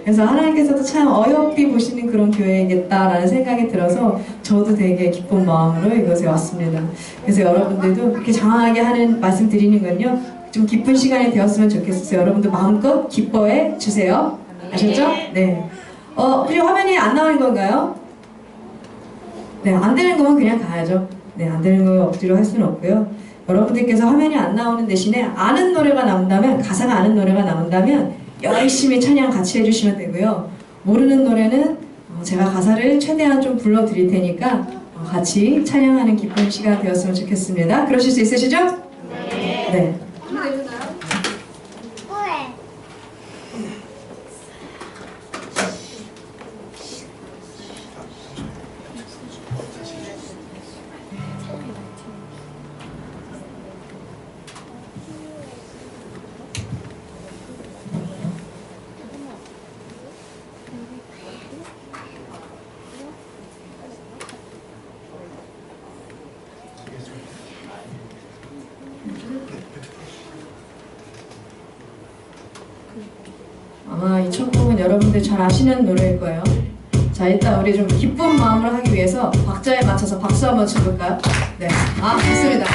그래서 하나님께서도 참 어여삐 보시는 그런 교회이겠다라는 생각이 들어서 저도 되게 기쁜 마음으로 이곳에 왔습니다. 그래서 여러분들도 그렇게 장황하게 하는 말씀 드리는 건요, 좀 기쁜 시간이 되었으면 좋겠어요. 여러분도 마음껏 기뻐해 주세요. 아셨죠? 네. 그리고 화면이 안 나오는 건가요? 네, 안 되는 거면 그냥 가야죠. 네, 안 되는 거 억지로 할 수는 없고요. 여러분들께서 화면이 안 나오는 대신에 아는 노래가 나온다면, 가사가 아는 노래가 나온다면 열심히 찬양 같이 해주시면 되고요. 모르는 노래는 제가 가사를 최대한 좀 불러드릴 테니까 같이 찬양하는 기쁜 시간 되었으면 좋겠습니다. 그러실 수 있으시죠? 네. 네. 아마 이 첫 곡은 여러분들 잘 아시는 노래일 거예요. 자, 일단 우리 좀 기쁜 마음을 하기 위해서 박자에 맞춰서 박수 한번 쳐볼까요? 네, 좋습니다.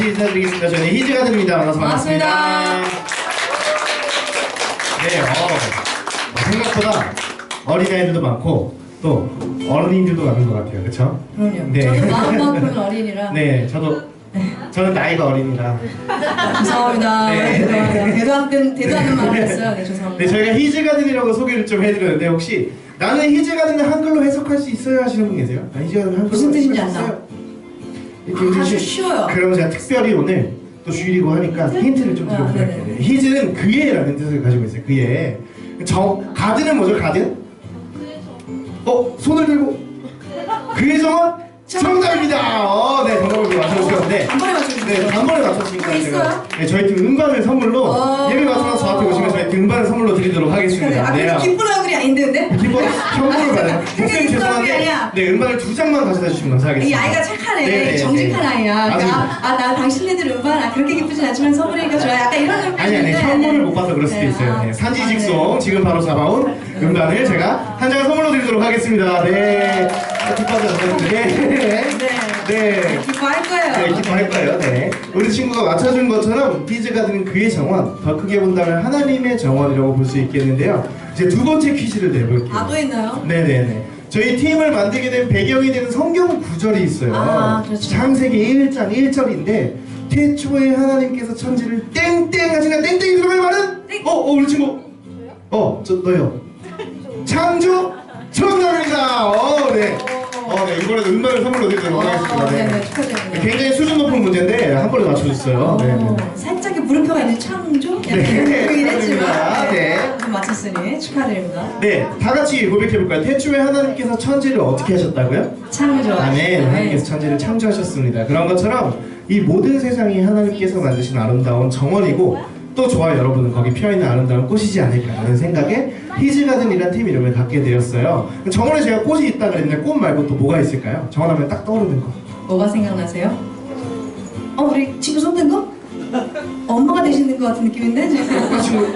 다시 인사드리겠습니다. 저는 희즈가든입니다. 만나서 반갑습니다. 네, 생각보다 어린아이들도 많고 또 어른님들도 많은 것 같아요. 그렇죠? 그럼요. 네. 저도 마음만큼은 어린이라. 네, 저는 나이가 어린이라. 죄송합니다. 네. 죄송합니다. 대도 않는 말을 했어요. 네, 죄송합니다. 네, 저희가 희즈가든이라고 소개를 좀 해드렸는데 혹시 나는 희즈가든을 한글로 해석할 수 있어요 하시는 분 계세요? 희즈가든 한글로 무슨 뜻인지 해석할 수 안 있어요? 아주 쉬워요. 그럼 제가 특별히 오늘 또 주일이고 하니까 힌트를 좀 드려볼게요. 희즈는 그예라는 뜻을 가지고 있어요. 그예. 가든은 뭐죠? 가든? 손을 들고 그의 정원? 정답입니다. 네, 정답을 맞춰주셨는데 단번에 맞춰주세요. 네, 단번에 맞췄으니까 있어요? 제가 네, 저희 팀 음반을 선물로 예를 맞춰서 저한테 오시면 저희 팀 음반을 선물로 드리도록 하겠습니다. 아, 네. 그래도 기쁜 얼굴이 아닌데 근데? 기본 현물을 받아요. 목사님 기쁜 얼굴이 죄송한데 아니야. 네, 음반을 2장만 가져다 주시면 이 감사하겠습니다. 아이가 착하네. 네, 정직한 아이야. 아주 나 당신네들 음반 그렇게 기쁘진 않지만 선물이니까 좋아. 약간 이런 좀 아니 현물을 못 봐서 그럴 수도 있어요. 네, 산지직송 지금 바로 잡아온 음반을 제가 한 장 선물로 드리도록 하겠습니다. 네, 기뻐하죠. 네, 기뻐할 거예요. 네, 기뻐할 거예요. 네, 우리 친구가 맞춰준 것처럼 희즈가든은 그의 정원, 더 크게 본다면 하나님의 정원이라고 볼 수 있겠는데요. 이제 두 번째 퀴즈를 내볼게요. 아, 또 있나요? 네네네. 저희 팀을 만들게 된 배경이 되는 성경 구절이 있어요. 아, 그렇죠. 창세기 1장 1절인데 태초에 하나님께서 천지를 땡땡 하시는 땡땡이 들어갈 말은? 땡. 우리 친구. 너요. 창조 정답입니다. 네. 네, 이번에도 음반을 선물로 드리도록 하겠습니다. 네, 축하드립니다. 굉장히 수준 높은 문제인데 한 번에 맞춰주셨어요. 네. 살짝의 물음표가 있는 창조? 네. 그긴 했지만 네. 맞췄으니 축하드립니다. 네, 다 같이 고백해볼까요? 태초에 하나님께서 천지를 어떻게 하셨다고요? 창조. 아멘. 하나님께서 천지를 창조하셨습니다. 그런 것처럼 이 모든 세상이 하나님께서 만드신 아름다운 정원이고 또 저와 여러분은 거기 피어있는 아름다운 꽃이지 않을까라는 생각에 희즈가든이라는 팀 이름을 갖게 되었어요. 정원에 제가 꽃이 있다 그랬는데 꽃 말고 또 뭐가 있을까요? 정원하면 딱 떠오르는 거. 뭐가 생각나세요? 우리 친구 손든 거? 엄마가 되시는 것 같은 느낌인데? 우리 친구.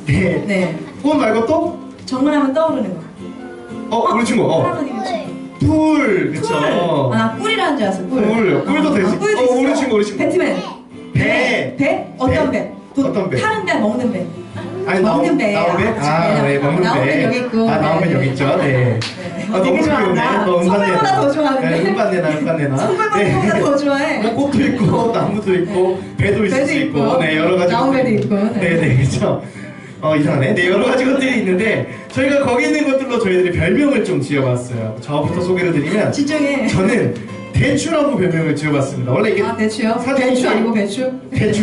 네. 네. 꽃 말고 또? 정원하면 떠오르는 거. 우리 친구. 할아버님이지. 뿔. 그쵸. 나 꿀이라는 줄 알았어. 꿀도 되지. 꿀도 있어. 우리 친구. 배트맨. 배. 어떤 배? 어떤 배? 타는 배, 먹는 배. 아니, 먹는 배. 나온 배? 네, 먹는 배. 나온 배 여기 있고. 나온 배 여기 있죠. 네. 되게 좋아한다. 선물보다 더 좋아하는데. 네, 음반 내놔. 선물보다 더 좋아해. 꽃도 있고, 나무도 있고, 배도 있을 수 있고, 네, 여러 가지. 나온 배도 있고. 네, 그렇죠. 이상하네. 네, 여러 가지 것들이 있는데 저희가 거기 있는 것들로 저희들이 별명을 좀 지어봤어요. 저부터 소개를 드리면 진정해. 저는 대추라고 별명을 지어봤습니다. 원래 이게 대추요? 사진이 대추 아니고 배추? 대추.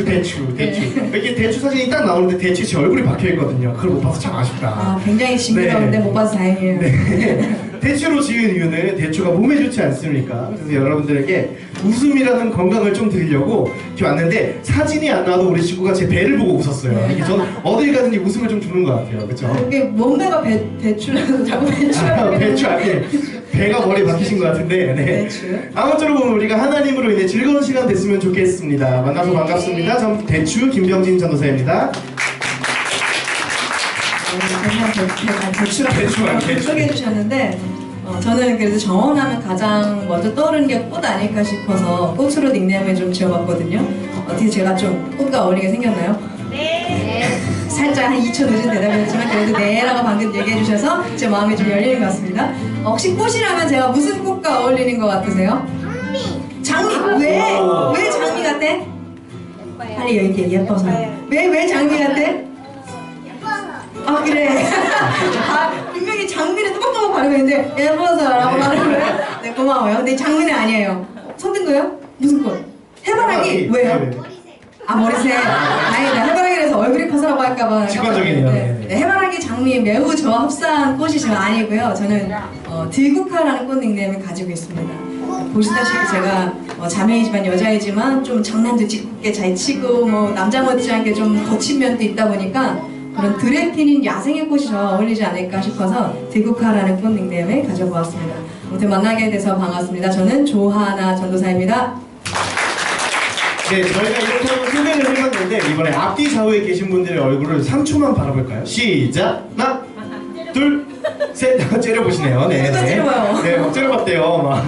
이렇게 대추 사진이 딱 나오는데 대추 제 얼굴이 박혀있거든요. 그걸 못 봐서 참 아쉽다. 굉장히 징그러운데 못 봐서 다행이에요. 네. 대추로 지은 이유는 대추가 몸에 좋지 않습니까? 그래서 여러분들에게 웃음이라는 건강을 좀 드리려고 이렇게 왔는데 사진이 안 나와도 우리 친구가 제 배를 보고 웃었어요. 이게 저는 어딜 가든지 웃음을 좀 주는 것 같아요. 그렇죠? 이게 몸매가 배추라서 자꾸 배추라고. 배추 아니에요. 배가 머리 박히신 것 같은데. 네. 배추. 아무쪼록 오늘 우리가 하나님으로 인해 즐거운 시간 됐으면 좋겠습니다. 만나서 반갑습니다. 전 대추 김병진 전도사입니다. 대추라고 소개해 주셨는데 저는 그래도 정원하면 가장 먼저 떠오르는 게 꽃 아닐까 싶어서 꽃으로 닉네임을 좀 지어봤거든요. 어떻게 제가 좀 꽃과 어울리게 생겼나요? 네. 살짝 한 2초 늦은 대답이었지만 그래도 네라고 방금 얘기해 주셔서 제 마음이 좀 열리는 것 같습니다. 혹시 꽃이라면 제가 무슨 꽃과 어울리는 것 같으세요? 장미! 왜 장미 같대? 빨리 얘기해. 예뻐서. 왜 장미 같대? 그래. 분명히 장미를 또박또박 바르고 있는데 예뻐서라고 말을 해. 네, 고마워요. 근데 장미는 아니에요. 손든 거요? 무슨 꽃? 해바라기? 왜요? 머리색. 다행이다. 해바라기라서 얼굴이 커서라고 할까봐. 직관적이네요. 네, 해바라기 장미 매우 저와 흡사한 꽃이 저 아니고요. 저는 디구카라는 꽃 닉네임을 가지고 있습니다. 보시다시피 제가 자매이지만 여자이지만 좀 장난도 짓게 잘 치고 남자 못지않게 좀 거친 면도 있다 보니까 그런 드래핀인 야생의 꽃이 저와 어울리지 않을까 싶어서 디구카라는 꽃 닉네임을 가져보았습니다. 아무튼 만나게 돼서 반갑습니다. 저는 조하나 전도사입니다. 네, 저희가 이렇게 한번 소개를 해봤는데 이번에 앞뒤 좌우에 계신 분들의 얼굴을 3초만 바라볼까요? 시작! 하나, 둘, 셋! 째려보시네요. 네, 누가 째려봐요? 네, 막 째려봤대요.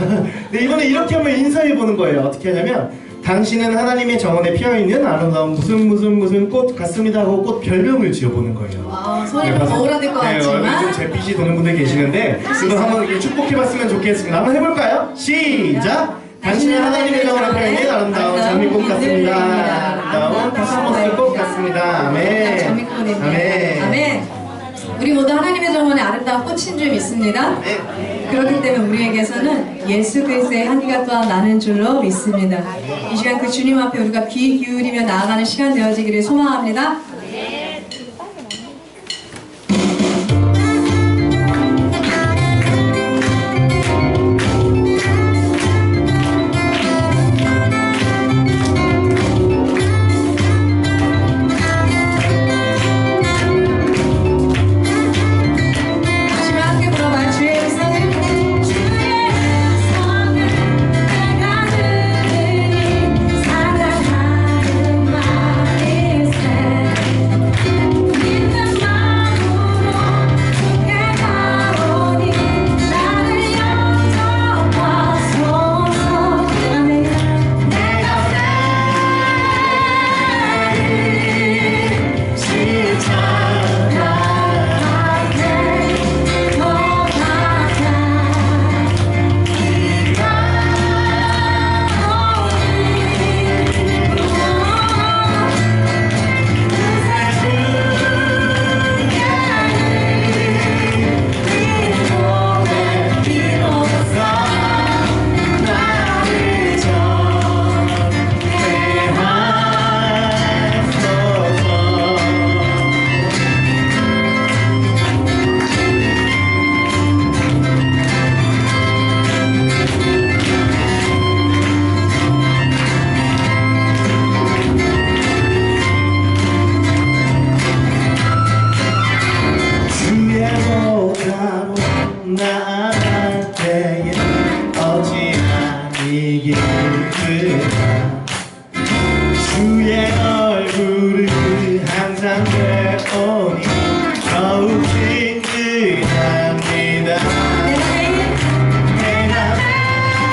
네, 이번에 이렇게 한번 인사해보는 거예요. 어떻게 하냐면 당신은 하나님의 정원에 피어있는 아름다운 무슨 꽃 같습니다 하고 꽃 별명을 지어보는 거예요. 소리가 더 오라될 것 얼굴 좀 같지만 잿빛이 도는 분들 계시는데 그거 한번 이렇게 축복해봤으면 좋겠습니다. 한번 해볼까요? 시작! 당신은 하나님의 정원에 피어있는 아름다운 장미꽃 같습니다. 아름다운 코스모스 꽃 같습니다. 아멘. 장미꽃입니다. 아멘. 아멘. 우리 모두 하나님의 정원에 아름다운 꽃인 줄 믿습니다. 그렇기 때문에 우리에게서는 예수 그리스도의 향기가 또한 나는 줄로 믿습니다. 이 시간 그 주님 앞에 우리가 귀 기울이며 나아가는 시간 되어지기를 소망합니다. 나아갈 때에 어찌하니 기쁘다 주의 얼굴을 항상 배우니 더욱 든든합니다 내가 매일 지쳐갈 때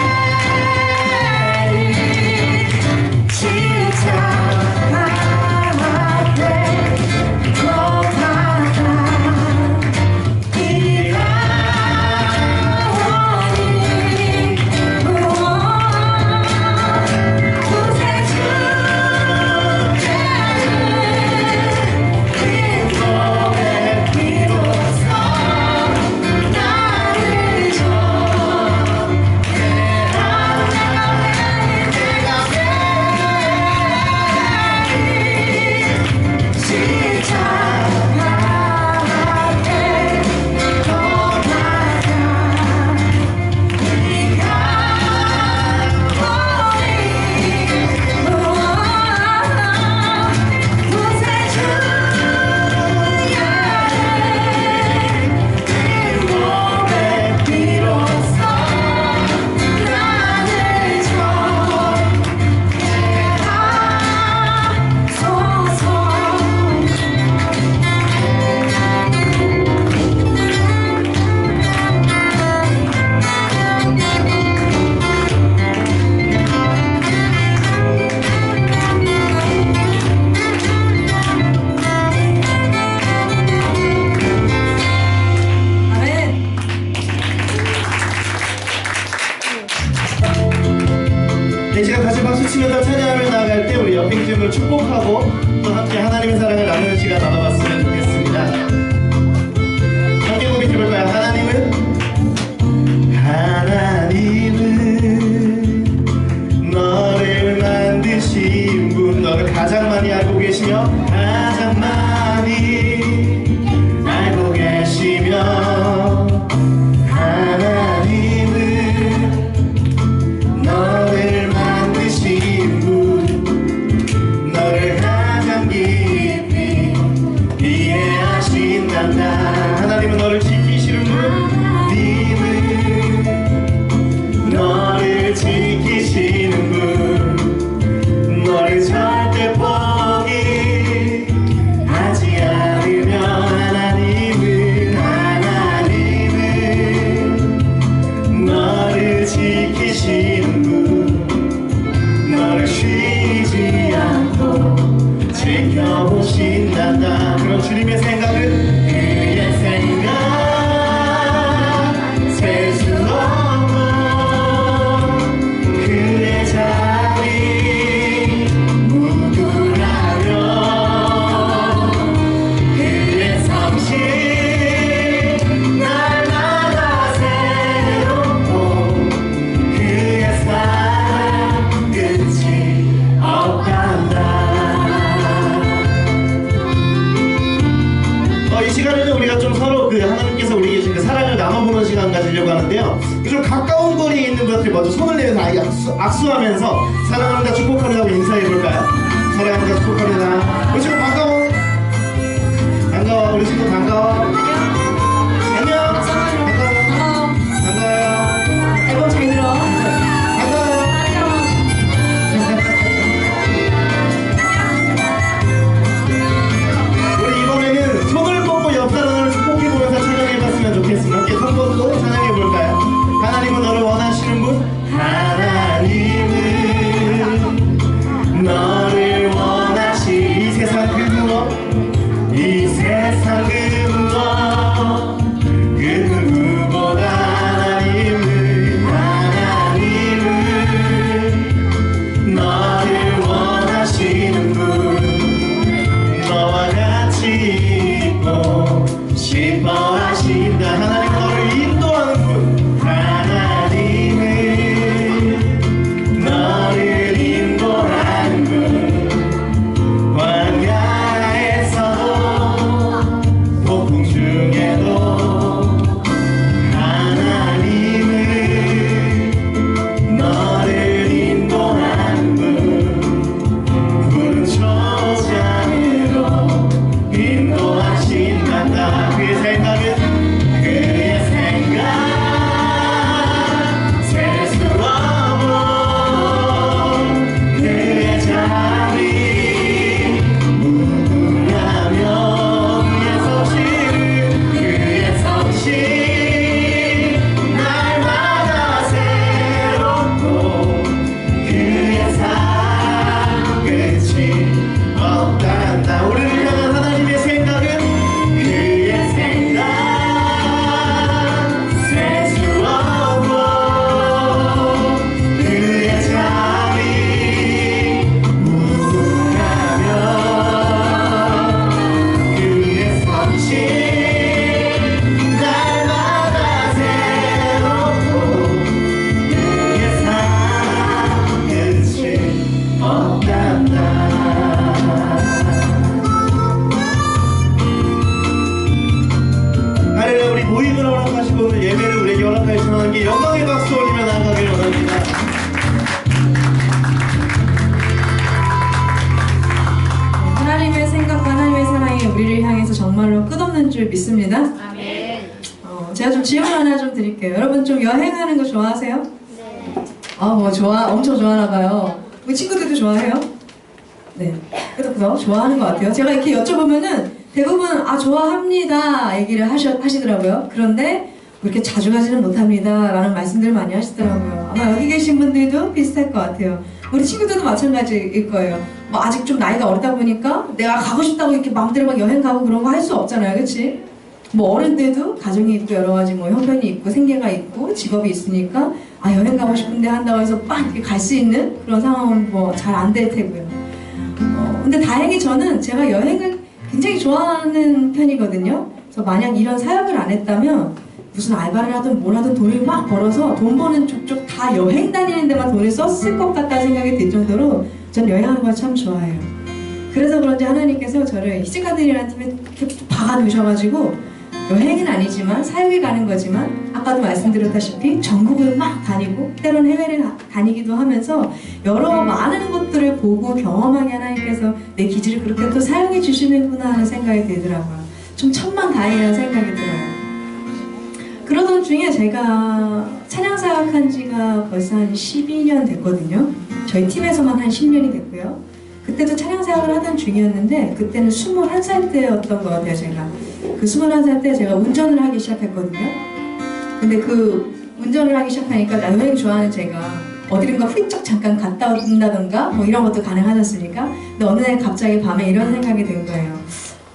이 시간 다시 박수 치면서 찬양하며 나아갈 때 우리 옆에 팀을 축복하고 또 함께 하나님의 사랑을 나누는 시간 나눠봤으면 좋겠습니다. 함께 고백 해볼까요? 하나님은 너를 만드신 분 너를 가장 많이 알고 계시며 가장 많이 알고 계시며 좀 가까운 거리에 있는 분들이 먼저 손을 내면서 아예 악수하면서 사랑합니다, 축복합니다 하고 인사해볼까요? 사랑합니다, 축복합니다. 우리 친구 반가워. 반가워. 우리 친구 반가워. 안녕. 반가워. 반가워요. 앨범 잘 들어. 반가워요. 우리 이번에는 손을 뻗고 옆 사람을 축복해보면서 찬양해봤으면 좋겠습니다. 함께 손 뻗고 찬양해볼까요? 하나님은 너를 원하시는 분? 하나님은 너를 원하시. 이 세상 그 무엇, 이 세상 그 무엇, 그 누구보다 하나님은 너를 원하시는 분, 너와 같이 있고 싶어 하신다. 하나님 너를 인도하는 분, 하나님은 너를 인도하는 분, 광야에서도 폭풍 중에도 하나님은 너를 인도하는 분, 푸른 초장으로 인도하신단다. 그의 생각은 셀수 없고 그의 자비 무궁하며 그의 성실 날마다 새롭고 그의 사랑 끝이 없단다. 우리를 향한 하나님의 생각은 그의 생각 셀수 없고 그의 자비 무궁하며 그의 성실 날마다 새롭고 그의 사랑 끝이 없단다. 하늘에 우리 모임을 허락하시고 오늘 예배를 우리에게 허락하여 주시는 게 영광의 박수 올리며 나아가길 원합니다. 하나님의 생각과 하나님의 사랑이 우리를 향해서 정말로 끝없는 줄 믿습니다. 아멘. 제가 좀 질문 하나 좀 드릴게요. 여러분 좀 여행하는 거 좋아하세요? 네. 뭐 엄청 좋아하나 봐요. 우리 친구들도 좋아해요? 네. 그래도 좋아하는 것 같아요. 제가 이렇게 여쭤보면은 대부분 좋아합니다 얘기를 하시더라고요. 그런데 뭐 이렇게 자주 가지는 못합니다 라는 말씀들을 많이 하시더라고요. 아마 여기 계신 분들도 비슷할 것 같아요. 우리 친구들도 마찬가지일 거예요. 뭐 아직 좀 나이가 어리다 보니까 내가 가고 싶다고 이렇게 마음대로 막 여행 가고 그런 거 할 수 없잖아요. 그치? 뭐 어른들도 가정이 있고 여러 가지 뭐 형편이 있고 생계가 있고 직업이 있으니까 여행 가고 싶은데 한다고 해서 빡 이렇게 갈 수 있는 그런 상황은 뭐 잘 안 될 테고요. 근데 다행히 저는 제가 여행을 굉장히 좋아하는 편이거든요. 그래서 만약 이런 사역을 안 했다면 무슨 알바를 하든 뭘 하든 돈을 막 벌어서 돈 버는 쪽쪽 다 여행 다니는 데만 돈을 썼을 것 같다는 생각이 들 정도로 전 여행하는 걸 참 좋아해요. 그래서 그런지 하나님께서 저를 히즈가든이라는 팀에 이렇게 박아두셔가지고 여행은 아니지만 사역에 가는 거지만 아까도 말씀드렸다시피 전국을 막 다니고 때론 해외를 다니기도 하면서 여러 많은 것들을 보고 경험하게 하나님께서 내 기질을 그렇게 또 사용해 주시는구나 하는 생각이 들더라고요. 좀 천만다행이라는 생각이 들어요. 그러던 중에 제가 찬양 사역한 지가 벌써 한 12년 됐거든요. 저희 팀에서만 한 10년이 됐고요. 그때도 찬양 사역을 하던 중이었는데 그때는 21살 때였던 것 같아요. 제가 그 21살 때 제가 운전을 하기 시작했거든요. 근데 그 운전을 하기 시작하니까 여행 좋아하는 제가 어디론가 훌쩍 잠깐 갔다 온다던가 뭐 이런 것도 가능하셨으니까 근데 어느 날 갑자기 밤에 이런 생각이 든 거예요.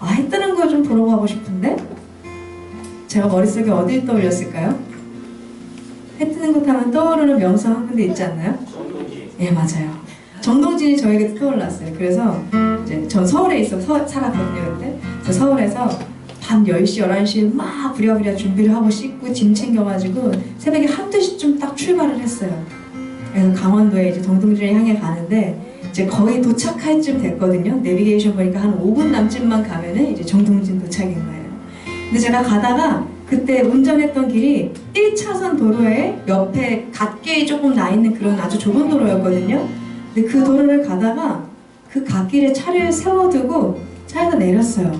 해 뜨는 걸 좀 보러 가고 싶은데 제가 머릿속에 어딜 떠올렸을까요? 해 뜨는 것 하면 떠오르는 명소 한 군데 있지 않나요? 예, 맞아요. 정동진이 저에게 떠올랐어요. 그래서 이제 전 서울에 살았거든요. 그때 그래서 서울에서 밤 10시, 11시에 막 부랴부랴 준비를 하고 씻고 짐 챙겨가지고 새벽에 1, 2시쯤 딱 출발을 했어요. 그래서 강원도에 이제 정동진을 향해 가는데 이제 거의 도착할 쯤 됐거든요. 내비게이션 보니까 한 5분 남짓만 가면은 이제 정동진 도착인 거예요. 근데 제가 가다가 그때 운전했던 길이 1차선 도로에 옆에 갓길이 조금 나 있는 그런 아주 좁은 도로였거든요. 근데 그 도로를 가다가 그 갓길에 차를 세워두고 차에서 내렸어요.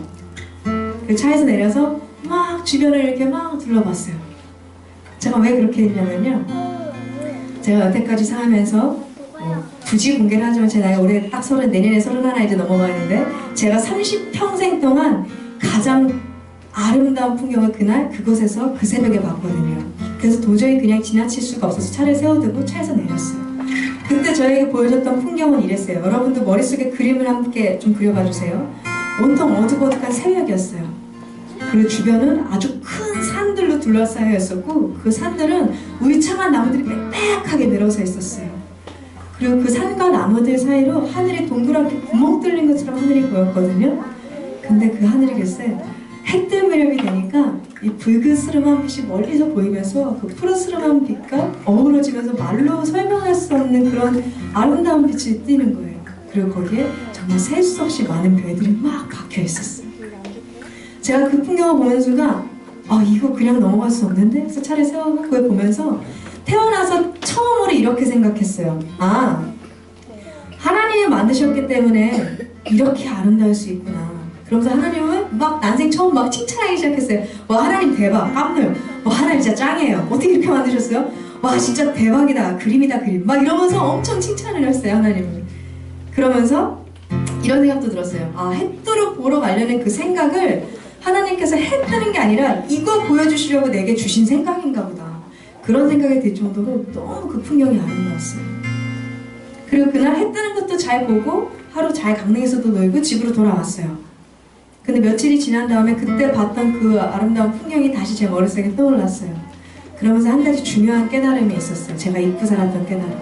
그 차에서 내려서 막 주변을 이렇게 막 둘러봤어요. 제가 왜 그렇게 했냐면요. 제가 여태까지 살면서 굳이 공개를 하지만 제 나이 올해 딱 30, 내년에 31 이제 넘어가는데 제가 30평생 동안 가장 아름다운 풍경을 그날 그곳에서 그 새벽에 봤거든요. 그래서 도저히 그냥 지나칠 수가 없어서 차를 세워두고 차에서 내렸어요. 그때 저에게 보여줬던 풍경은 이랬어요. 여러분도 머릿속에 그림을 함께 좀 그려봐 주세요. 온통 어둑어둑한 새벽이었어요. 그리고 주변은 아주 큰 산들로 둘러싸여 있었고 그 산들은 울창한 나무들이 빽빽하게 늘어서 있었어요. 그리고 그 산과 나무들 사이로 하늘이 동그랗게 구멍 뚫린 것처럼 하늘이 보였거든요. 근데 그 하늘이 글쎄 해뜰 무렵이 되니까 이 붉은스름한 빛이 멀리서 보이면서 그 푸르스름한 빛과 어우러지면서 말로 설명할 수 없는 그런 아름다운 빛이 띄는 거예요. 그리고 거기에 정말 셀 수 없이 많은 별들이 막 박혀 있었어요. 제가 그 풍경을 보는 순간 이거 그냥 넘어갈 수 없는데? 그래서 차를 세워서 그걸 보면서 태어나서 처음으로 이렇게 생각했어요. 하나님이 만드셨기 때문에 이렇게 아름다울 수 있구나. 그러면서 하나님은 막 난생 처음 막 칭찬하기 시작했어요. 와, 하나님 대박, 깜놀. 와, 하나님 진짜 짱이에요. 어떻게 이렇게 만드셨어요? 와, 진짜 대박이다, 그림이다, 그림. 막 이러면서 엄청 칭찬을 했어요, 하나님을. 그러면서 이런 생각도 들었어요. 해 뜨러 보러 가려는 그 생각을 하나님께서 해 뜨는 게 아니라 이거 보여주시려고 내게 주신 생각인가 보다. 그런 생각이 들 정도로 너무 그 풍경이 아름다웠어요. 그리고 그날 해 뜨는 것도 잘 보고 하루 잘 강릉에서도 놀고 집으로 돌아왔어요. 근데 며칠이 지난 다음에 그때 봤던 그 아름다운 풍경이 다시 제 머릿속에 떠올랐어요. 그러면서 한 가지 중요한 깨달음이 있었어요. 제가 잊고 살았던 깨달음.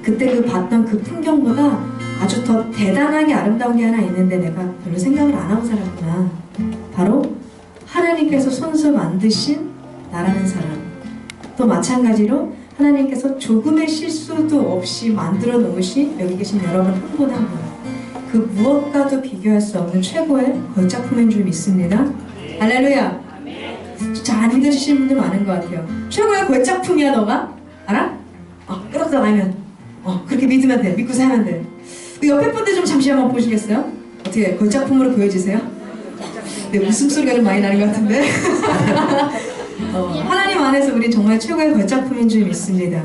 그때 그 봤던 그 풍경보다 아주 더 대단하게 아름다운 게 하나 있는데 내가 별로 생각을 안 하고 살았구나. 바로 하나님께서 손수 만드신 나라는 사람. 또 마찬가지로 하나님께서 조금의 실수도 없이 만들어 놓으신 여기 계신 여러분 한 분 한 분. 그 무엇과도 비교할 수 없는 최고의 걸작품인 줄 믿습니다. 할렐루야. 잘 안 믿어지시는 분들 많은 것 같아요. 최고의 걸작품이야 너가? 알아? 끄덕끄덕 하면 그렇게 믿으면 돼. 믿고 살면 돼. 그 옆에 분들 좀 잠시 한번 보시겠어요? 어떻게 걸작품으로 보여지세요? 네, 웃음소리가 좀 많이 나는 것 같은데. 하나님 안에서 우린 정말 최고의 걸작품인 줄 믿습니다.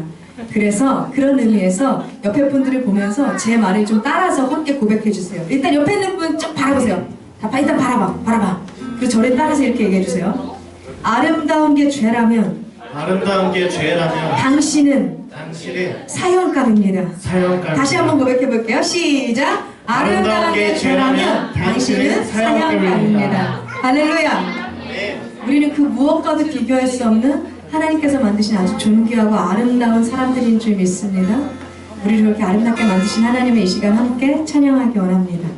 그래서 그런 의미에서 옆에 분들을 보면서 제 말을 좀 따라서 함께 고백해주세요. 일단 옆에 있는 분 쭉 바라보세요. 일단 바라봐. 그리고 저를 따라서 이렇게 얘기해주세요. 아름다운 게 죄라면 당신은 사형감입니다. 다시 한번 고백해볼게요. 시작! 아름다운 게 죄라면 당신은 사형감입니다. 할렐루야! 우리는 그 무엇과도 비교할 수 없는 하나님께서 만드신 아주 존귀하고 아름다운 사람들인 줄 믿습니다. 우리를 이렇게 아름답게 만드신 하나님의 이 시간 함께 찬양하기 원합니다.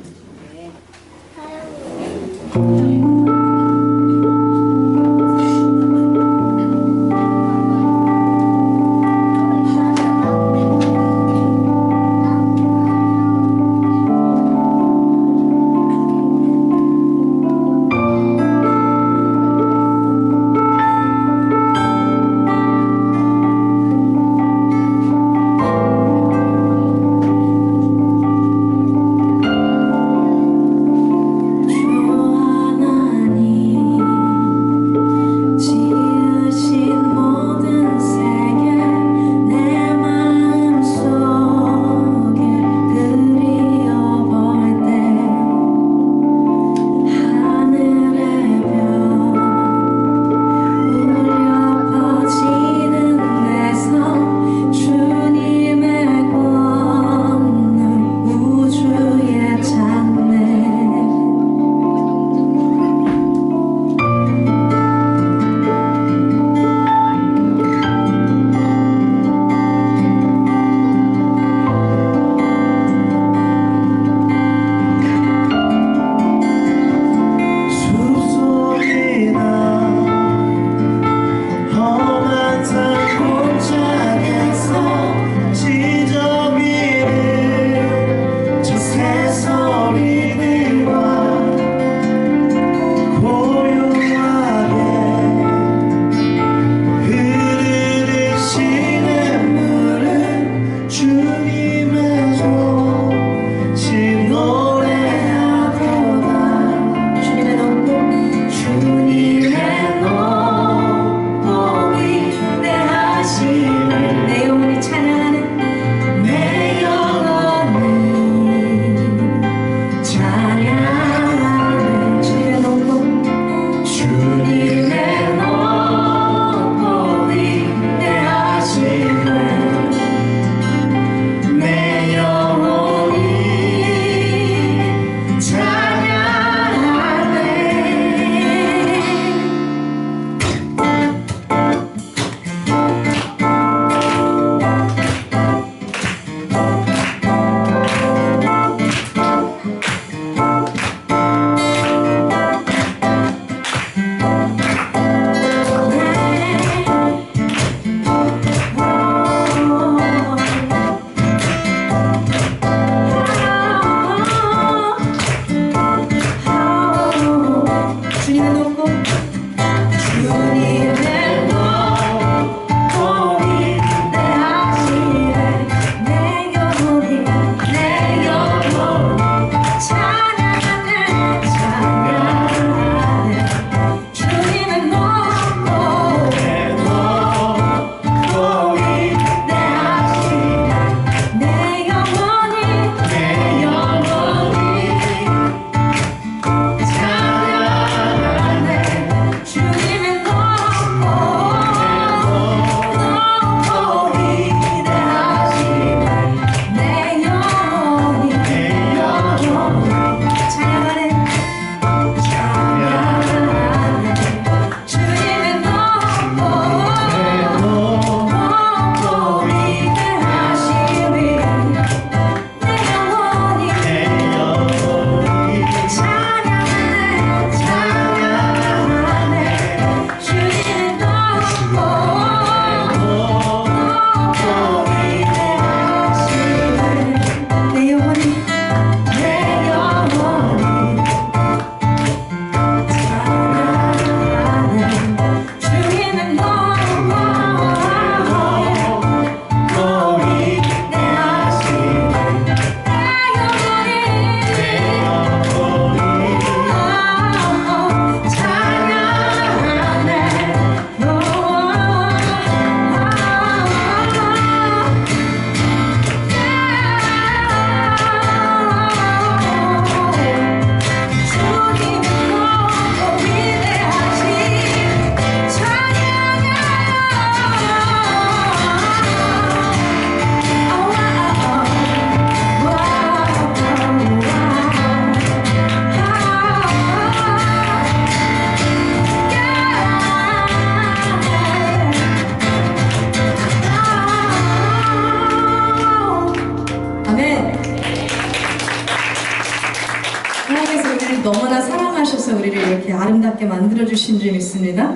위해서 우리를 이렇게 아름답게 만들어주신 줄 믿습니다.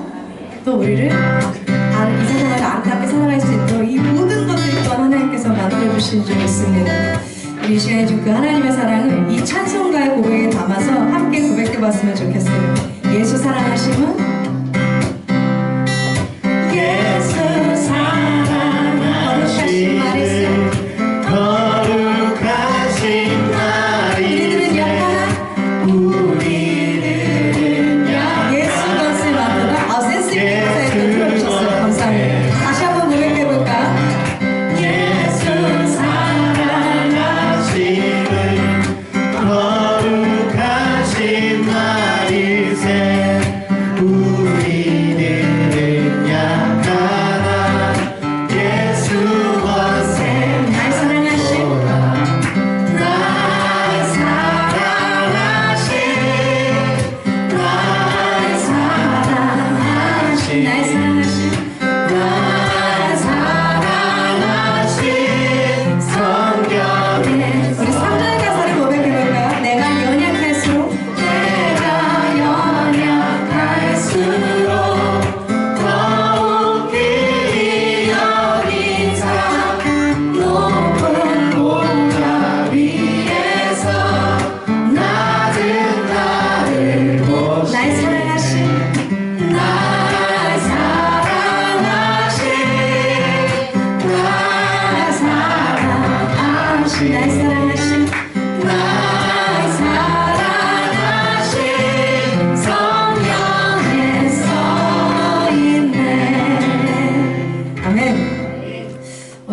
또 우리를 이 세상을 아름답게 살아갈 수 있도록 이 모든 것들이 또한 하나님께서 만들어주신 줄 믿습니다. 우리 이 시간에 좀 그 하나님의 사랑을 이 찬송가의 고백에 담아서 함께 고백해봤으면 좋겠어요. 예수 사랑하심은 예수 사랑하심 말씀 거룩하신 우리들은 약한 우리들은 예수 것을 만들어 센스 있게 가사에 들어주셨어요. 감사합니다. 다시 한번 고백해볼까요? 예수 사랑하심은 거룩하신 말일세 우리들은 약하나 예수 원세 날 사랑하심 날 사랑하신 날 사랑하신 날 사랑하심 날 사랑하신 성경에 우리 3절 가사를 고백해볼까요? 내가 연약할수록 더욱 귀히 여긴 사 높은 보좌 위에서 낮은 나를 보시 날 사랑하심 날 사랑하신 날 사랑하신 날 사랑하심 날 사랑하신 성령에 서 있네. 아멘.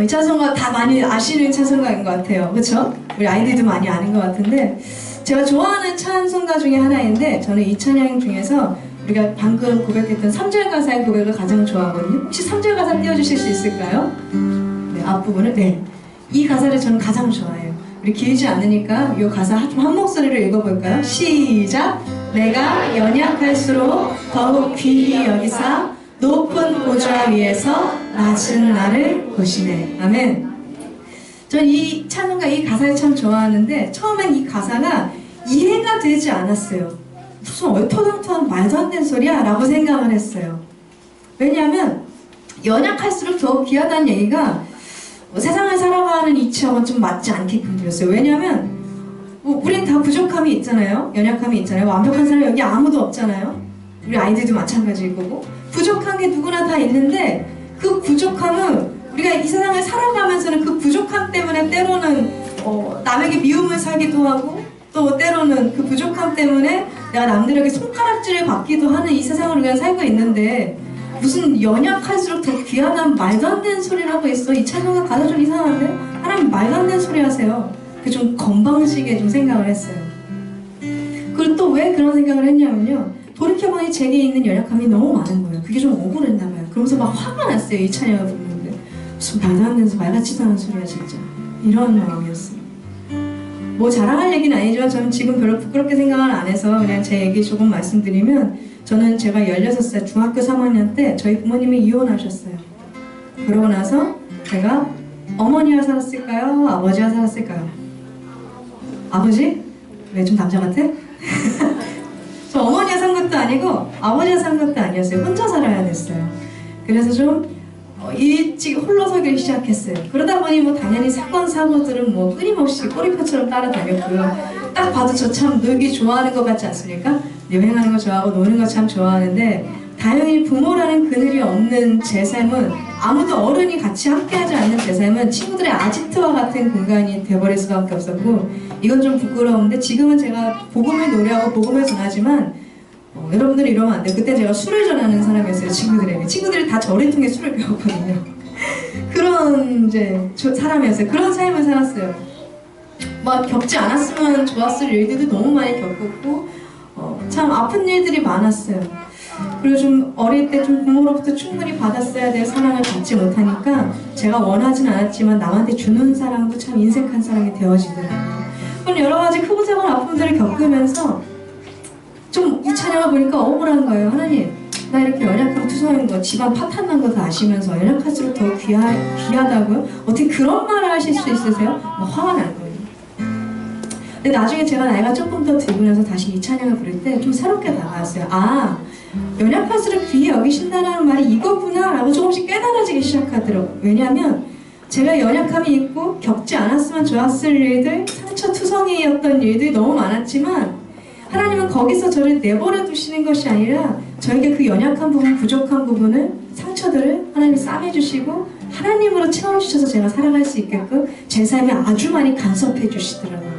이 찬송가 다 많이 아시는 찬송가인 것 같아요. 그렇죠? 우리 아이들도 많이 아는 것 같은데 제가 좋아하는 찬송가 중에 하나인데 저는 이 찬양 중에서 우리가 방금 고백했던 3절 가사의 고백을 가장 좋아하거든요. 혹시 3절 가사 띄워주실 수 있을까요? 네, 앞부분을 네. 이 가사를 저는 가장 좋아해요. 우리 길지 않으니까 이 가사 좀 한 목소리로 읽어볼까요? 시작! 내가 연약할수록 더욱 귀히 여기사 높은 보좌 위에서 낮은 나를 보시네. 아멘. 전 이 찬송가 이 가사를 참 좋아하는데 처음엔 이 가사가 이해가 되지 않았어요. 무슨 얼토당토한 말도 안 되는 소리야 라고 생각을 했어요. 왜냐하면 연약할수록 더 귀하다는 얘기가 세상을 살아가는 이치하고는 좀 맞지 않게끔 들렸어요. 왜냐하면 우린 다 부족함이 있잖아요. 연약함이 있잖아요. 완벽한 사람이 여기 아무도 없잖아요. 우리 아이들도 마찬가지일 거고 부족한 게 누구나 다 있는데 그 부족함은 우리가 이 세상을 살아가면서는 그 부족함 때문에 때로는 남에게 미움을 사기도 하고 또 때로는 그 부족함 때문에 내가 남들에게 손가락질을 받기도 하는 이 세상을 우리가 살고 있는데 무슨 연약할수록 더 귀하다는 말도 안 되는 소리라고 있어. 이 찬송가 가사 좀 이상한데? 하나님 말도 안 되는 소리 하세요. 그 좀 건방지게 좀 생각을 했어요. 그리고 또 왜 그런 생각을 했냐면요. 돌이켜보니 제게 있는 연약함이 너무 많은 거예요. 그게 좀 억울했나 봐요. 그러면서 막 화가 났어요. 이 찬양을 부르는데 무슨 말도 안 되는 말 같지도 않은 소리야 진짜. 이런 마음이었어요. 뭐 자랑할 얘기는 아니지만 저는 지금 별로 부끄럽게 생각을 안 해서 그냥 제 얘기 조금 말씀드리면 저는 제가 16살 중학교 3학년 때 저희 부모님이 이혼하셨어요. 그러고 나서 제가 어머니와 살았을까요? 아버지와 살았을까요? 아버지? 왜 좀 남자 같아? 저 어머니와 산 것도 아니고 아버지와 산 것도 아니었어요. 혼자 살아야 됐어요. 그래서 좀 일찍 홀로서기를 시작했어요. 그러다 보니 뭐 당연히 사건 사고들은 뭐 끊임없이 꼬리표처럼 따라다녔고요. 딱 봐도 저 참 놀기 좋아하는 것 같지 않습니까? 여행하는 거 좋아하고 노는 거 참 좋아하는데 다행히 부모라는 그늘이 없는 제 삶은 아무도 어른이 같이 함께하지 않는 제 삶은 친구들의 아지트와 같은 공간이 돼버릴 수밖에 없었고 이건 좀 부끄러운데 지금은 제가 복음을 노래하고 복음을 전하지만 여러분들이 이러면 안 돼요. 그때 제가 술을 전하는 사람이었어요. 친구들에게. 친구들이 다 저를 통해 술을 배웠거든요. 그런 이제 사람이었어요. 그런 삶을 살았어요. 막 겪지 않았으면 좋았을 일들도 너무 많이 겪었고 참 아픈 일들이 많았어요. 그리고 좀 어릴 때 좀 부모로부터 충분히 받았어야 될 사랑을 받지 못하니까 제가 원하진 않았지만 남한테 주는 사랑도 참 인색한 사랑이 되어지더라고요. 그런 여러 가지 크고 작은 아픔들을 겪으면서 좀 이 찬양을 보니까 억울한 거예요. 하나님, 나 이렇게 연약하고 투성인 거, 집안 파탄난 거 다 아시면서 연약할수록 더 귀하다고요? 어떻게 그런 말을 하실 수 있으세요? 막 화가 난 거예요. 근데 나중에 제가 나이가 조금 더 들고 나서 다시 이 찬양을 부를 때 좀 새롭게 다가왔어요. 아, 연약할수록 귀히 여기신다는 말이 이거구나 라고 조금씩 깨달아지기 시작하더라고요. 왜냐하면 제가 연약함이 있고 겪지 않았으면 좋았을 일들, 상처투성이였던 일들이 너무 많았지만 하나님은 거기서 저를 내버려 두시는 것이 아니라 저에게 그 연약한 부분, 부족한 부분을, 상처들을 하나님이 싸매주시고 하나님으로 채워주셔서 제가 살아갈 수 있게끔 제 삶에 아주 많이 간섭해 주시더라고요.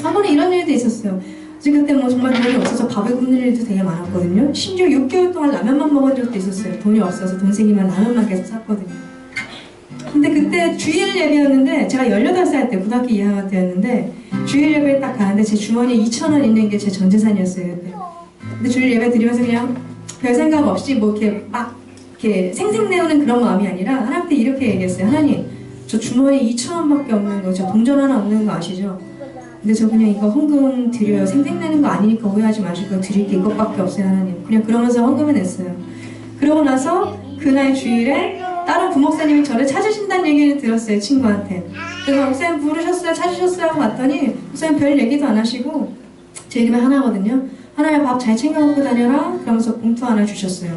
한 번에 이런 일도 있었어요. 지금 그때 뭐 정말 돈이 없어서 밥을 굶는 일도 되게 많았거든요. 심지어 6개월 동안 라면만 먹은 적도 있었어요. 돈이 없어서 동생이만 라면만 계속 샀거든요. 근데 그때 주일 예배였는데 제가 18살 때 고등학교 2학년 때였는데 주일 예배에 딱 가는데 제 주머니에 2,000원 있는 게 제 전 재산이었어요. 그때. 근데 주일 예배 드리면서 그냥 별 생각 없이 뭐 이렇게 막 이렇게 생색내는 그런 마음이 아니라 하나님한테 이렇게 얘기했어요. 하나님, 저 주머니에 2,000원밖에 없는 거, 저 동전 하나 없는 거 아시죠? 근데 저 그냥 이거 헌금 드려요. 생색내는 거 아니니까 오해하지 마시고 드릴 게 이것밖에 없어요, 하나님. 그냥 그러면서 헌금을 냈어요. 그러고 나서 그날 주일에 다른 부목사님이 저를 찾으신다는 얘기를 들었어요, 친구한테. 그래서 목사님 부르셨어요? 찾으셨어요? 하고 봤더니 목사님 별 얘기도 안 하시고 제 이름이 하나거든요. 하나야 밥 잘 챙겨 먹고 다녀라 그러면서 봉투 하나 주셨어요.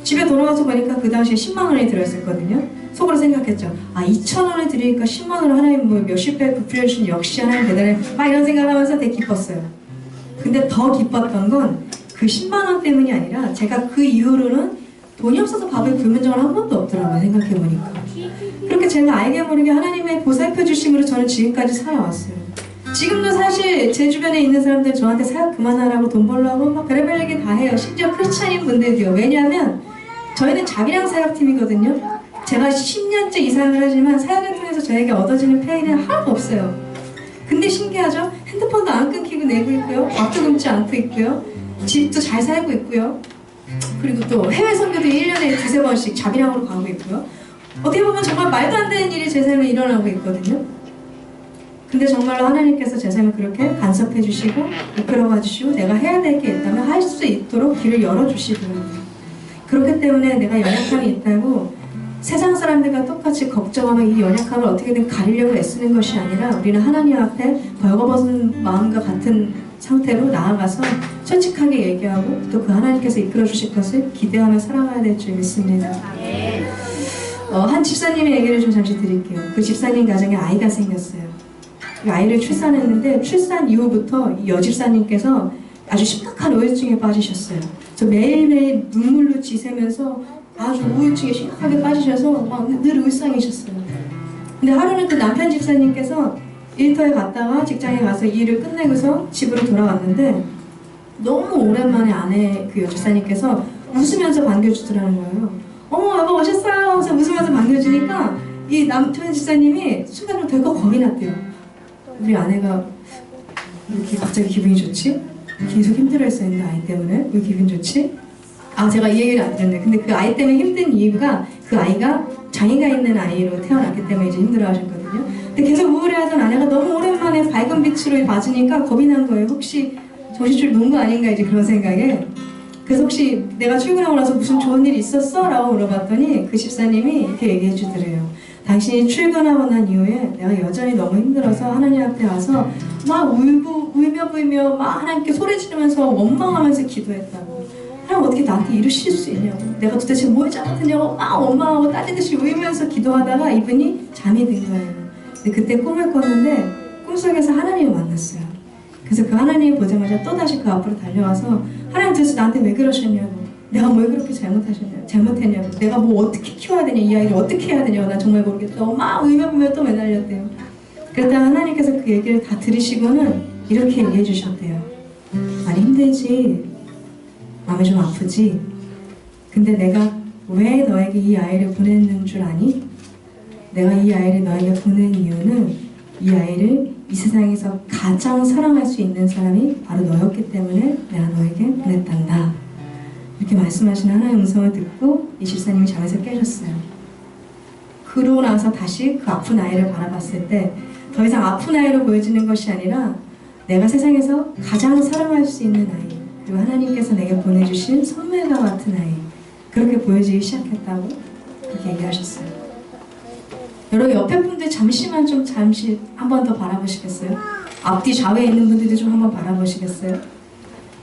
집에 돌아가서 보니까 그 당시에 10만 원이 들어있었거든요. 속으로 생각했죠. 아, 2,000원을 드리니까 10만 원을 하나님 뭐 몇십 배 부풀려주신 역시 하나님 대단해. 막 이런 생각하면서 되게 기뻤어요. 근데 더 기뻤던 건 그 10만 원 때문이 아니라 제가 그 이후로는 돈이 없어서 밥을 굶은 적은 한 번도 없더라고요. 생각해보니까. 그렇게 제가 알게 모르게 하나님의 보살펴 주심으로 저는 지금까지 살아왔어요. 지금도 사실 제 주변에 있는 사람들 저한테 사역 그만하라고 돈 벌라고 막 별의별 얘기 다 해요. 심지어 크리스찬인 분들도요. 왜냐하면 저희는 자비랑 사역팀이거든요. 제가 10년째 이 사역을 하지만 사역을 통해서 저에게 얻어지는 페이는 하나도 없어요. 근데 신기하죠? 핸드폰도 안 끊기고 내고 있고요. 밥도 굶지 않고 있고요. 집도 잘 살고 있고요. 그리고 또 해외 선교도 1년에 두세 번씩 자비랑으로 가고 있고요. 어떻게 보면 정말 말도 안 되는 일이 제 삶에 일어나고 있거든요. 근데 정말로 하나님께서 제 삶을 그렇게 간섭해 주시고 이끌어가 주시고 내가 해야 될 게 있다면 할 수 있도록 길을 열어주시더라고요. 그렇기 때문에 내가 연약함이 있다고 세상 사람들과 똑같이 걱정하며 이 연약함을 어떻게든 가리려고 애쓰는 것이 아니라 우리는 하나님 앞에 벌거벗은 마음과 같은 상태로 나아가서 솔직하게 얘기하고 또 그 하나님께서 이끌어 주실 것을 기대하며 살아가야 될 줄 믿습니다. 한 집사님의 얘기를 좀 잠시 드릴게요. 그 집사님 가정에 아이가 생겼어요. 그 아이를 출산했는데 출산 이후부터 이 여집사님께서 아주 심각한 우울증에 빠지셨어요. 저 매일매일 눈물로 지새면서 아주 우울증에 심각하게 빠지셔서 막 늘 울상이셨어요. 근데 하루는 그 남편 집사님께서 일터에 갔다가 직장에 가서 일을 끝내고서 집으로 돌아왔는데 너무 오랜만에 아내 그 여집사님께서 웃으면서 반겨주더라는 거예요. 어머 여보 오셨어요 하면서 웃으면서 반겨주니까 이 남편 집사님이 순간적으로 덜컥 겁이 났대요. 우리 아내가 왜 이렇게 갑자기 기분이 좋지? 계속 힘들어했었는데 아이 때문에 왜 기분 좋지? 아 제가 이 얘기를 안 드렸네. 근데 그 아이 때문에 힘든 이유가 그 아이가 장애가 있는 아이로 태어났기 때문에 이제 힘들어하셨거든요. 근데 계속 우울해하던 아내가 너무 오랜만에 밝은 빛으로 봐주니까 겁이 난 거예요. 혹시 정신줄 놓은 거 아닌가 이제 그런 생각에. 그래서 혹시 내가 출근하고 나서 무슨 좋은 일 있었어? 라고 물어봤더니 그 집사님이 이렇게 얘기해 주더래요. 당신이 출근하고 난 이후에 내가 여전히 너무 힘들어서 하나님 앞에 와서 막 울며 막 하나님께 소리 지르면서 원망하면서 기도했다고. 하나님 어떻게 나한테 이러실 수 있냐고. 내가 도대체 뭘 잘못했냐고 막 원망하고 따지듯이 울면서 기도하다가 이분이 잠이 든 거예요. 근데 그때 꿈을 꿨는데 꿈속에서 하나님을 만났어요. 그래서 그 하나님이 보자마자 또다시 그 앞으로 달려와서 하나님 도대체 나한테 왜 그러셨냐고. 내가 뭘 그렇게 잘못했냐고. 내가 뭐 어떻게 키워야 되냐. 이 아이를 어떻게 해야 되냐고. 나 정말 모르겠다고 막 울며 또 매달렸대요. 그랬다가 하나님께서 그 얘기를 다 들으시고는 이렇게 얘기해 주셨대요. 많이 힘들지. 마음이 좀 아프지. 근데 내가 왜 너에게 이 아이를 보냈는 줄 아니? 내가 이 아이를 너에게 보낸 이유는 이 아이를 이 세상에서 가장 사랑할 수 있는 사람이 바로 너였기 때문에 내가 너에게 보냈단다. 이렇게 말씀하시는 하나님의 음성을 듣고 이 집사님이 잠에서 깨셨어요. 그러고 나서 다시 그 아픈 아이를 바라봤을 때 더 이상 아픈 아이로 보여지는 것이 아니라 내가 세상에서 가장 사랑할 수 있는 아이, 그리고 하나님께서 내게 보내주신 선물과 같은 아이, 그렇게 보여지기 시작했다고 그렇게 얘기하셨어요. 여러분 옆에 분들 잠시 한 번 더 바라보시겠어요? 앞뒤 좌우에 있는 분들도 좀 한번 바라보시겠어요?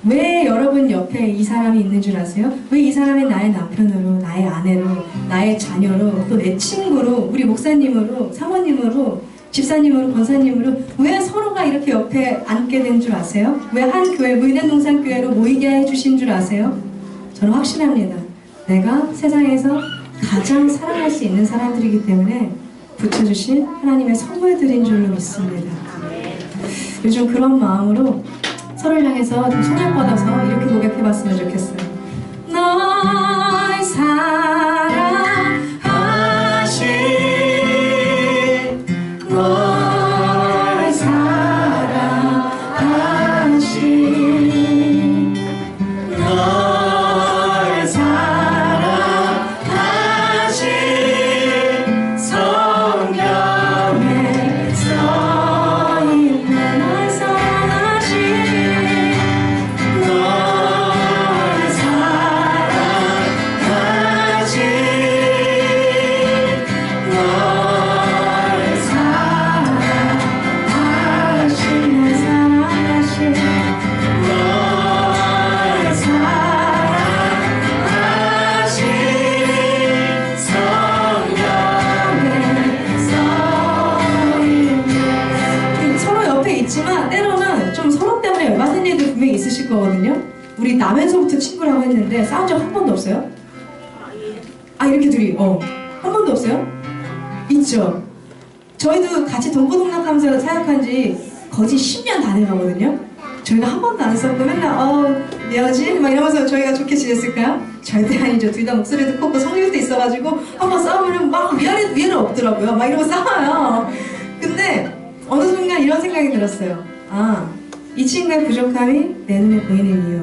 왜 여러분 옆에 이 사람이 있는 줄 아세요? 왜 이 사람이 나의 남편으로, 나의 아내로, 나의 자녀로, 또 내 친구로, 우리 목사님으로, 사모님으로, 집사님으로, 권사님으로 왜 서로가 이렇게 옆에 앉게 된 줄 아세요? 왜 한 교회, 무인동산교회로 모이게 해주신 줄 아세요? 저는 확신합니다. 내가 세상에서 가장 사랑할 수 있는 사람들이기 때문에 붙여주신 하나님의 선물들인 줄로 믿습니다. 요즘 그런 마음으로 서로를 향해서 좀 손을 뻗어서 이렇게 고백해봤으면 좋겠어요. 널 사랑하신 널 사랑하신 널 사랑하신 성경에 써있는 널 사랑하신 널 사랑하신 널 사랑하신 널 사랑하신 널 사랑하신 성경에 써있는 서로 옆에 있지만 때로는 좀 서로 때문에 열받는 일도 분명히 있으실 거거든요. 우리 나면서부터 친구라고 했는데 싸운 적 한 번도 없어요? 아 이렇게 둘이 한 번도 없어요? 있죠. 저희도 같이 동고동락하면서 사역한 지 거의 10년 다 돼가거든요. 저희가 한 번도 안 싸우고 맨날 미안하지? 막 이러면서 저희가 좋게 지냈을까요? 절대 아니죠. 둘 다 목소리도 컸고 성질도 있어가지고 한 번 싸우면 막 위아래도 위에는 없더라고요. 막 이러고 싸워요. 근데 어느 순간 이런 생각이 들었어요. 이 친구의 부족함이 내 눈에 보이는 이유,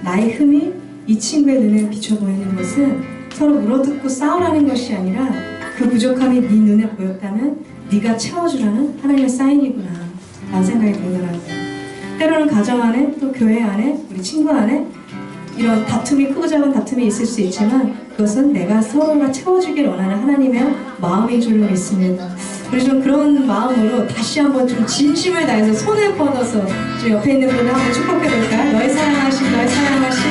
나의 흠이 이 친구의 눈에 비춰 보이는 것은 서로 물어뜯고 싸우라는 것이 아니라 그 부족함이 네 눈에 보였다면 네가 채워주라는 하나님의 사인이구나 라는 생각이 들더라고요. 때로는 가정 안에 또 교회 안에 우리 친구 안에 이런 다툼이 크고 작은 다툼이 있을 수 있지만 그것은 내가 서로가 채워주길 원하는 하나님의 마음인 줄로 믿습니다. 그래서 좀 그런 마음으로 다시 한번 좀 진심을 다해서 손을 뻗어서 좀 옆에 있는 분을 한번 축복해 볼까요? 널 사랑하신 널 사랑하신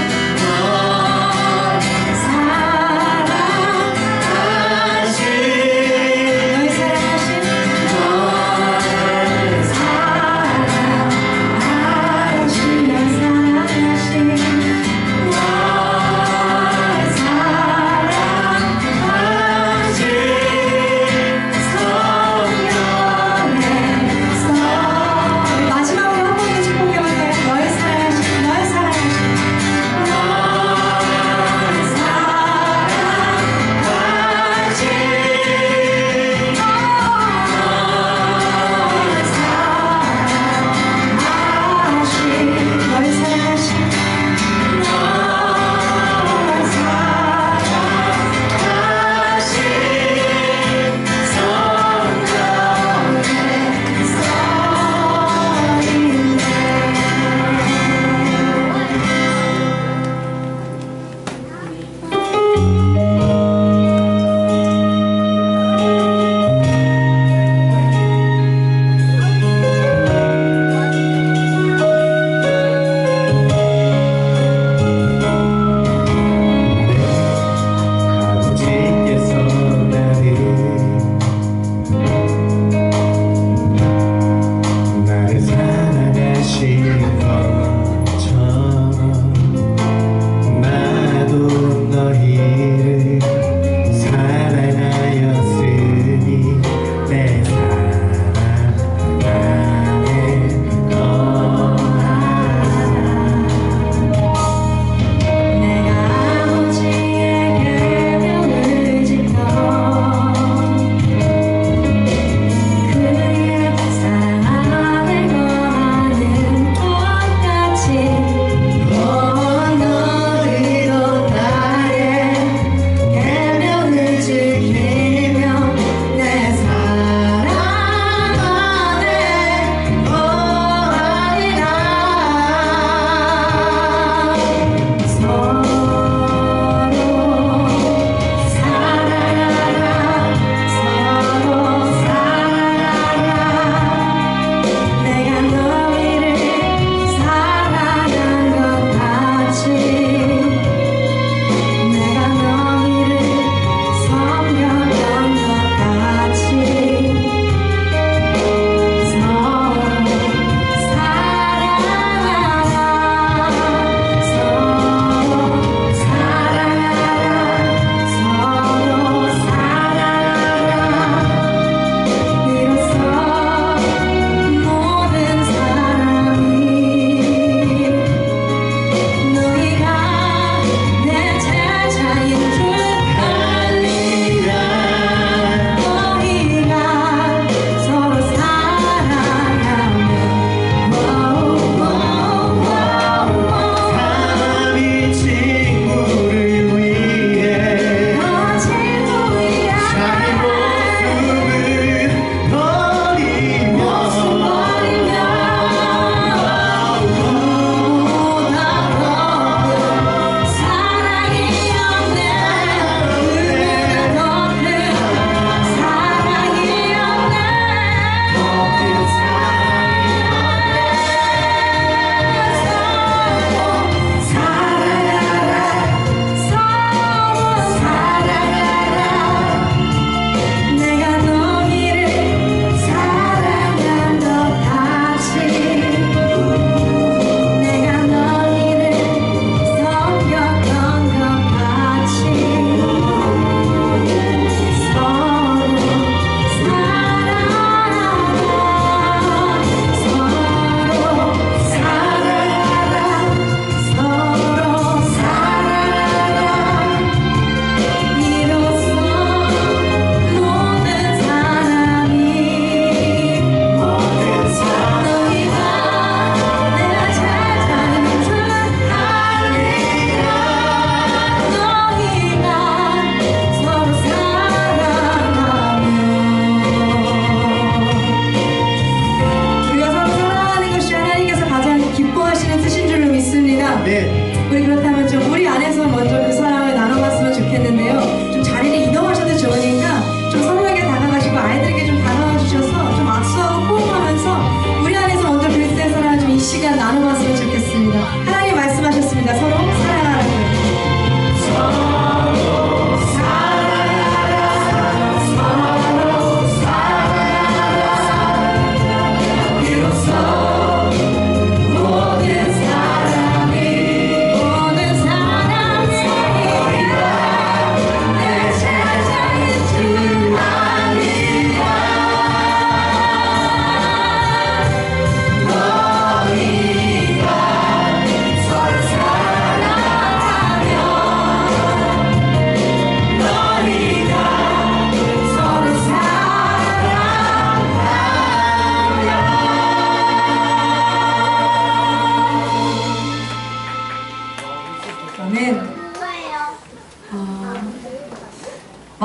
마지막으로 한 번 더 축복해볼까요? 널 사랑하신 널 사랑하신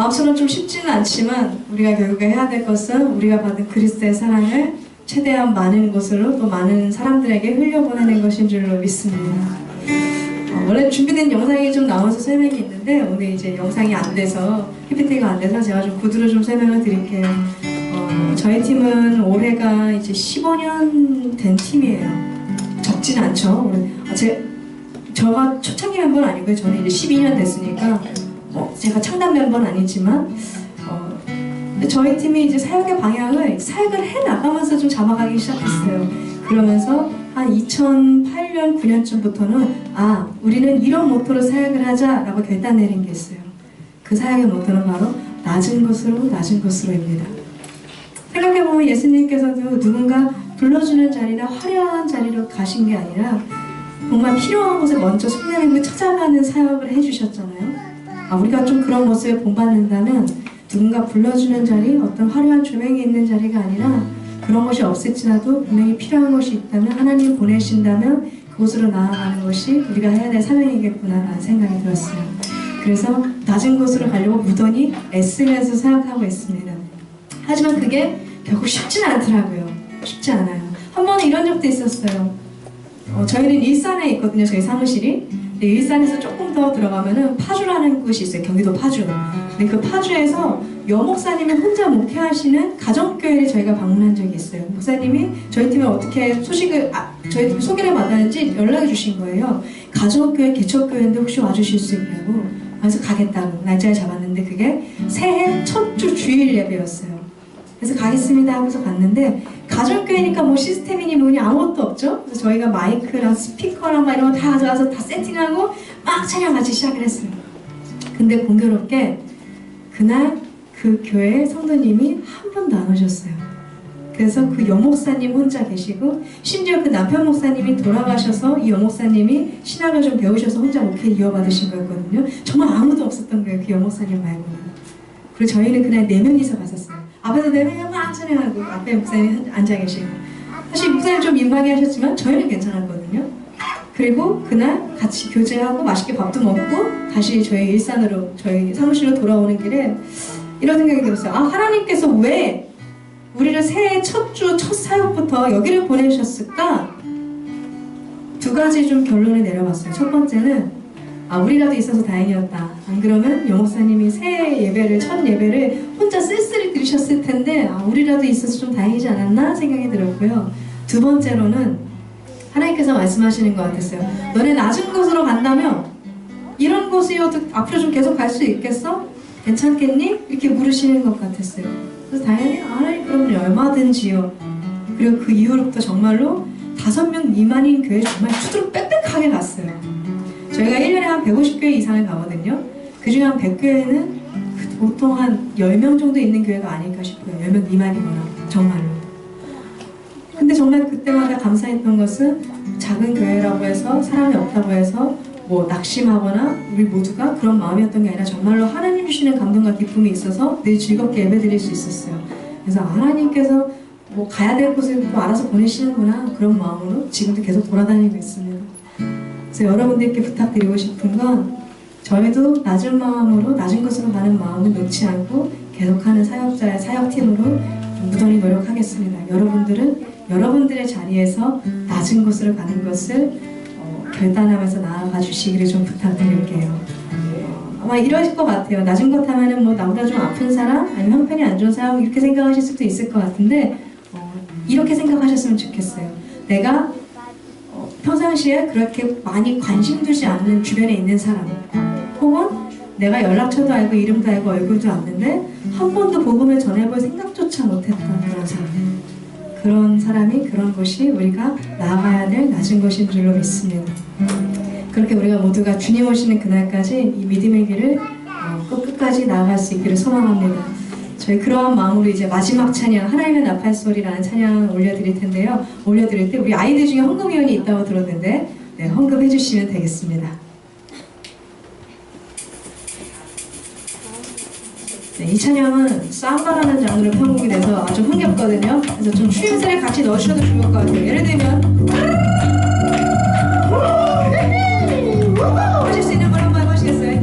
마음처럼 좀 쉽지는 않지만 우리가 결국에 해야 될 것은 우리가 받은 그리스도의 사랑을 최대한 많은 곳으로 또 많은 사람들에게 흘려보내는 것인 줄로 믿습니다. 원래 준비된 영상이 좀 나와서 설명이 있는데 오늘 이제 영상이 안 돼서 PPT가 안 돼서 제가 좀 구두로 좀 설명을 드릴게요. 저희 팀은 올해가 이제 15년 된 팀이에요. 적진 않죠. 저가 초창기 멤버는 아니고요. 저는 이제 12년 됐으니까 제가 창단 멤버는 아니지만 저희 팀이 이제 사역의 방향을 사역을 해 나가면서 좀 잡아가기 시작했어요. 그러면서 한 2008년, 9년쯤부터는 우리는 이런 모토로 사역을 하자라고 결단 내린 게 있어요. 그 사역의 모토는 바로 낮은 곳으로입니다. 생각해보면 예수님께서도 누군가 불러주는 자리나 화려한 자리로 가신 게 아니라 정말 필요한 곳에 먼저 손님을 찾아가는 사역을 해주셨잖아요. 우리가 좀 그런 모습을 본받는다면 누군가 불러주는 자리, 어떤 화려한 조명이 있는 자리가 아니라 그런 것이 없을지라도 분명히 필요한 것이 있다면 하나님 보내신다면 그곳으로 나아가는 것이 우리가 해야 될 사명이겠구나라는 생각이 들었어요. 그래서 낮은 곳으로 가려고 무던히 애쓰면서 사역하고 있습니다. 하지만 그게 결국 쉽지는 않더라고요. 쉽지 않아요. 한 번은 이런 적도 있었어요. 저희는 일산에 있거든요. 저희 사무실이. 근데 일산에서 조금 더 들어가면은 파주라는 곳이 있어요. 경기도 파주. 근데 그 파주에서 여목사님이 혼자 목회하시는 가정교회를 저희가 방문한 적이 있어요. 목사님이 저희 팀에 어떻게 저희 팀 소개를 받았는지 연락해 주신 거예요. 가정교회 개척교회인데 혹시 와주실 수 있냐고. 그래서 가겠다고 날짜를 잡았는데 그게 새해 첫 주 주일 예배였어요. 그래서 가겠습니다 하고서 갔는데 가정교회니까 뭐 시스템이니 뭐니 아무것도 없죠. 그래서 저희가 마이크랑 스피커랑 막 이런 거 다 가져와서 다 세팅하고 막 찬양 같이 시작을 했어요. 근데 공교롭게 그날 그 교회에 성도님이 한 분도 안 오셨어요. 그래서 그 여목사님 혼자 계시고 심지어 그 남편 목사님이 돌아가셔서 이 여목사님이 신학을 좀 배우셔서 혼자 목회 이어받으신 거였거든요. 정말 아무도 없었던 거예요. 그 여목사님 말고는. 그리고 저희는 그날 4명이서 갔었어요. 앞에서 4명이 막 찬양하고 앞에 목사님이 앉아 계시고 사실 목사님 좀 민망해 하셨지만 저희는 괜찮았거든요. 그리고 그날 같이 교제하고 맛있게 밥도 먹고 다시 저희 일산으로 저희 사무실로 돌아오는 길에 이런 생각이 들었어요. 하나님께서 왜 우리를 새해 첫 주, 첫 사역부터 여기를 보내셨을까? 2가지 좀 결론을 내려봤어요. 첫 번째는 우리라도 있어서 다행이었다. 안 그러면 영목사님이 새해 예배를, 첫 예배를 혼자 쓸쓸히 들으셨을 텐데 우리라도 있어서 좀 다행이지 않았나 생각이 들었고요. 2번째로는 하나님께서 말씀하시는 것 같았어요. 너네 낮은 곳으로 간다며? 이런 곳이어도 앞으로 좀 계속 갈 수 있겠어? 괜찮겠니? 이렇게 물으시는 것 같았어요. 그래서 당연히 하나님 그러면 얼마든지요. 그리고 그 이후로부터 정말로 5명 미만인 교회 정말 수두룩 빽빽하게 갔어요. 저희가 1년에 한 150교회 이상을 가거든요. 그 중에 한 100교회는 보통 한 10명 정도 있는 교회가 아닐까 싶어요. 10명 미만이거나 정말로. 근데 정말 그때마다 감사했던 것은 작은 교회라고 해서 사람이 없다고 해서 뭐 낙심하거나 우리 모두가 그런 마음이었던 게 아니라 정말로 하나님 주시는 감동과 기쁨이 있어서 늘 즐겁게 예배드릴 수 있었어요. 그래서 하나님께서 뭐 가야 될 곳을 또 알아서 보내시는구나 그런 마음으로 지금도 계속 돌아다니고 있습니다. 그래서 여러분들께 부탁드리고 싶은 건 저희도 낮은 마음으로 낮은 곳으로 가는 마음을 놓지 않고 계속하는 사역자의 사역팀으로 무던히 노력하겠습니다. 여러분들은 여러분들의 자리에서 낮은 곳으로 가는 것을 결단하면서 나아가 주시기를 좀 부탁드릴게요. 아마 이러실 것 같아요. 낮은 것 하면은 뭐 나보다 좀 아픈 사람, 아니면 형편이 안 좋은 사람 이렇게 생각하실 수도 있을 것 같은데 이렇게 생각하셨으면 좋겠어요. 내가 평상시에 그렇게 많이 관심 두지 않는 주변에 있는 사람, 혹은 내가 연락처도 알고 이름도 알고 얼굴도 아는데 한 번도 복음을 전해볼 생각조차 못했던 그런 사람, 그런 사람이 그런 곳이 우리가 나아가야 될 낮은 곳인 줄로 믿습니다. 그렇게 우리가 모두가 주님 오시는 그날까지 이 믿음의 길을 끝까지 나아갈 수 있기를 소망합니다. 저희 그러한 마음으로 이제 마지막 찬양 하나님의 나팔소리라는 찬양을 올려드릴 텐데요. 올려드릴 때 우리 아이들 중에 헌금위원이 있다고 들었는데 헌금해 주시면 되겠습니다. 이 찬양은 삼바라는 장르로 편곡이 돼서 아주 흥겹거든요. 그래서 좀 추임새를 같이 넣으셔도 좋을 것 같아요. 예를 들면 하실 수 있는 걸 한번 해보시겠어요?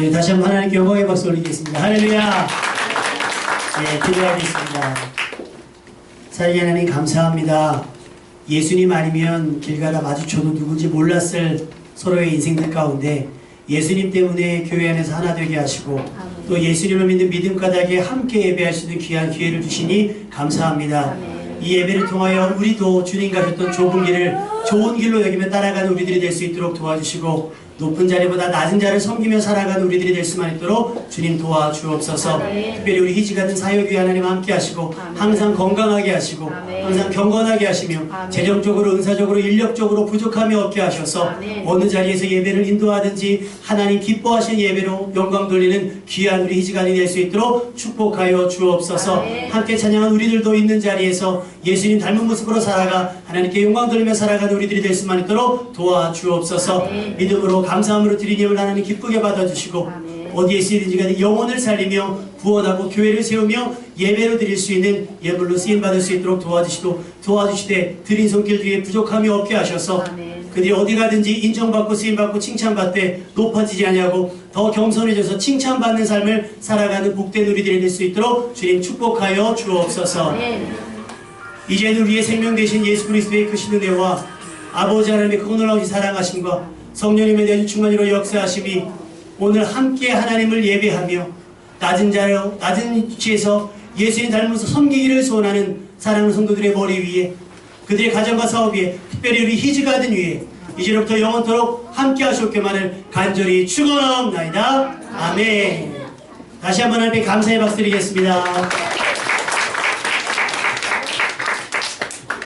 예, 다시 한번 하나님께 영광의 박수 올리겠습니다. 할렐루야. 예, 기도하겠습니다. 사랑의 하나님 감사합니다. 예수님 아니면 길 가다 마주쳐도 누군지 몰랐을 서로의 인생들 가운데 예수님 때문에 교회 안에서 하나 되게 하시고 또 예수님을 믿는 믿음 가닥에 함께 예배할 수 있는 귀한 기회를 주시니 감사합니다. 이 예배를 통하여 우리도 주님 가셨던 좁은 길을 좋은 길로 여기며 따라가는 우리들이 될 수 있도록 도와주시고 높은 자리보다 낮은 자를 섬기며 살아가는 우리들이 될 수만 있도록 주님 도와주옵소서. 특별히 우리 희지가든 사역위 하나님 함께 하시고 항상 건강하게 하시고 항상 경건하게 하시며 재정적으로 은사적으로 인력적으로 부족함이 없게 하셔서 어느 자리에서 예배를 인도하든지 하나님 기뻐하시는 예배로 영광 돌리는 귀한 우리 희지가든이 될 수 있도록 축복하여 주옵소서. 함께 찬양한 우리들도 있는 자리에서 예수님 닮은 모습으로 살아가 하나님께 영광 돌리며 살아가는 우리들이 될 수만 있도록 도와주옵소서. 믿음으로 감사함으로 드린 예물 하나님 기쁘게 받아주시고 어디에 쓰이든지 간에 영혼을 살리며 구원하고 교회를 세우며 예배로 드릴 수 있는 예물로 쓰임받을 수 있도록 도와주시되 드린 손길 중에 부족함이 없게 하셔서 그들이 어디 가든지 인정받고 쓰임받고 칭찬받되 높아지지 아니하고 더 겸손해져서 칭찬받는 삶을 살아가는 복된 우리들이 될 수 있도록 주님 축복하여 주옵소서. 이제는 우리의 생명 되신 예수 그리스도의 크신 은혜와 아버지 하나님의 그 놀라우신 사랑하심과 성령님의 내주 충만히로 역사하심이 오늘 함께 하나님을 예배하며 낮은 위치에서 예수님 닮아서 섬기기를 소원하는 사랑하는 성도들의 머리 위에 그들의 가정과 사업 위에 특별히 우리 희지가든 위에 이제로부터 영원토록 함께 하시옵기만을 간절히 축원하옵나이다. 아멘. 다시 한번 하나님께 감사의 박수 드리겠습니다.